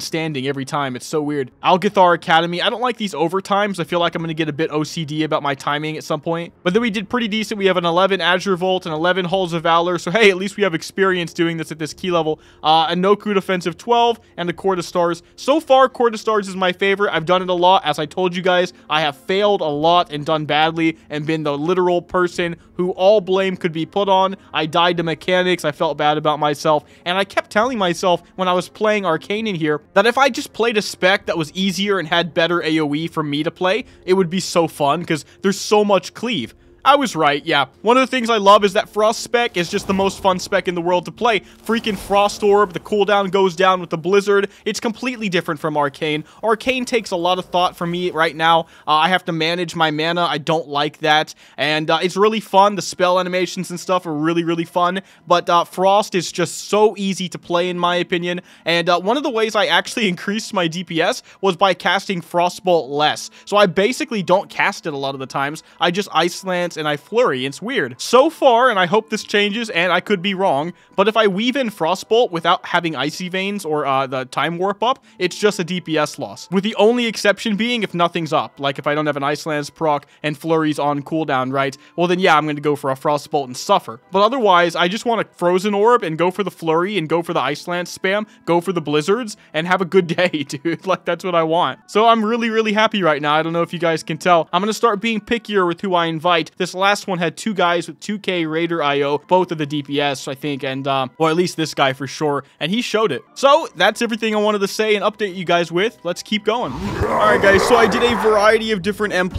standing every time. It's so weird. Algathar Academy. I don't like these overtimes. I feel like I'm going to get a bit OCD about my timing at some point. But then we did pretty decent. We have an 11 Azure Volt and 11 Halls of Valor. So, hey, at least we have experience doing this at this key level. A Noku Defensive 12 and a Court of Stars. So far, Court of Stars is my favorite. I've done it a lot. As I told you guys, I have failed a lot and done badly and been the literal person who all blame could be put on. I died to mechanics. I felt bad about myself. And I kept telling myself when I was playing Arcane in here that if I just played a spec that was easier and had better AoE for me to play, it would be so fun because there's so much cleave. I was right, yeah. One of the things I love is that Frost spec is just the most fun spec in the world to play. Freaking Frost Orb, the cooldown goes down with the Blizzard. It's completely different from Arcane. Arcane takes a lot of thought from me right now. I have to manage my mana. I don't like that. And it's really fun. The spell animations and stuff are really, really fun. But Frost is just so easy to play, in my opinion. And one of the ways I actually increased my DPS was by casting Frostbolt less. So I basically don't cast it a lot of the times. I just Ice Lance and I flurry. It's weird. So far, and I hope this changes, and I could be wrong, but if I weave in Frostbolt without having Icy Veins or the Time Warp up, it's just a DPS loss. With the only exception being if nothing's up. Like if I don't have an Ice Lance proc and flurries on cooldown, right? Well then yeah, I'm going to go for a Frostbolt and suffer. But otherwise, I just want a Frozen Orb and go for the flurry and go for the Ice Lance spam, go for the Blizzards, and have a good day, dude. Like that's what I want. So I'm really, really happy right now. I don't know if you guys can tell. I'm going to start being pickier with who I invite. This last one had 2 guys with 2k Raider IO, both of the DPS, I think, and, well, at least this guy for sure, and he showed it. So, that's everything I wanted to say and update you guys with. Let's keep going. Alright, guys, so I did a variety of different M+,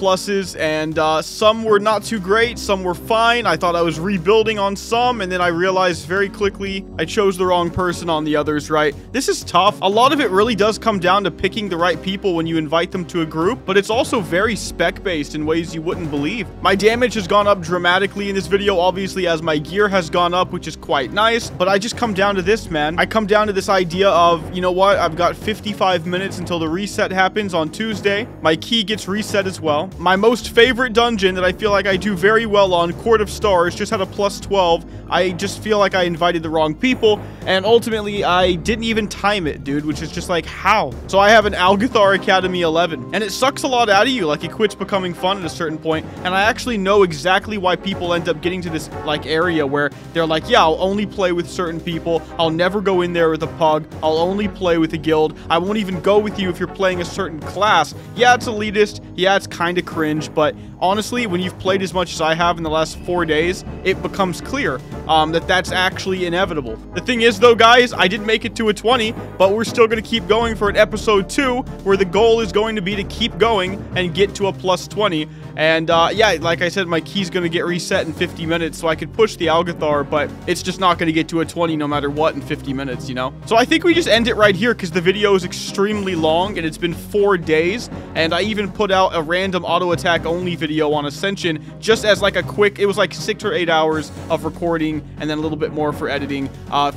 and, some were not too great, some were fine. I thought I was rebuilding on some, and then I realized very quickly I chose the wrong person on the others, right? This is tough. A lot of it really does come down to picking the right people when you invite them to a group, but it's also very spec-based in ways you wouldn't believe. My damage has gone up dramatically in this video, obviously, as my gear has gone up, which is quite nice, but I just come down to this, man. I come down to this idea of, you know what, I've got 55 minutes until the reset happens on Tuesday. My key gets reset as well. My most favorite dungeon that I feel like I do very well on, Court of Stars, just had a plus 12. I just feel like I invited the wrong people, and ultimately, I didn't even time it, dude, which is just like, how? So I have an Algathar Academy 11, and it sucks a lot out of you, like it quits becoming fun at a certain point, and I actually know exactly why people end up getting to this, like, area where they're like, yeah, I'll only play with certain people, I'll never go in there with a pug, I'll only play with a guild, I won't even go with you if you're playing a certain class. Yeah, it's elitist, yeah, it's kind of cringe, but honestly, when you've played as much as I have in the last 4 days, it becomes clear that that's actually inevitable. The thing is, though, guys, I didn't make it to a 20, but we're still going to keep going for an episode 2, where the goal is going to be to keep going and get to a plus 20. And, yeah, like I said, my key's going to get reset in 50 minutes, so I could push the Algathar, but it's just not going to get to a 20 no matter what in 50 minutes, you know? So I think we just end it right here, because the video is extremely long, and it's been 4 days, and I even put out a random auto-attack only video on Ascension, just as like a quick, it was like 6 or 8 hours of recording, and then a little bit more for editing,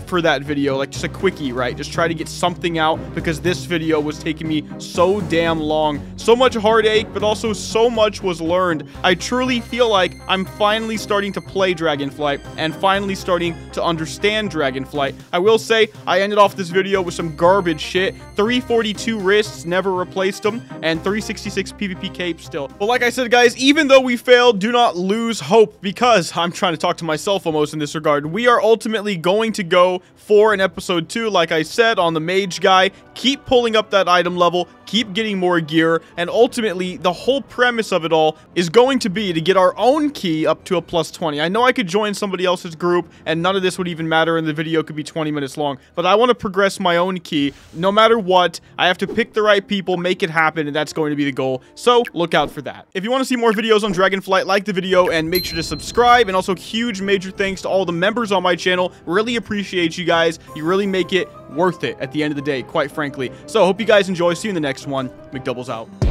for that video, like just a quickie, right? Just try to get something out, because this video was taking me so damn long. So much heartache, but also so much was learned. I truly feel like I'm finally starting to play Dragonflight, and finally starting to understand Dragonflight. I will say, I ended off this video with some garbage shit. 342 wrists, never replaced them, and 366 PvP cape still. But like I said, guys, even though we failed, do not lose hope, because I'm trying to talk to myself almost in this regard. We are ultimately going to go for an episode 2, like I said, on the mage guy. Keep pulling up that item level, keep getting more gear, and ultimately, the whole premise of it all is going to be to get our own key up to a plus 20. I know I could join somebody else's group, and none of this would even matter, and the video could be 20 minutes long, but I want to progress my own key. No matter what, I have to pick the right people, make it happen, and that's going to be the goal. So, look out for that. If you want to see more videos on Dragonflight, like the video, and make sure to subscribe, and also huge major thanks to all the members on my channel. Really appreciate you guys. You really make it worth it at the end of the day, quite frankly. So, hope you guys enjoy. See you in the next one. Mcdoubles out.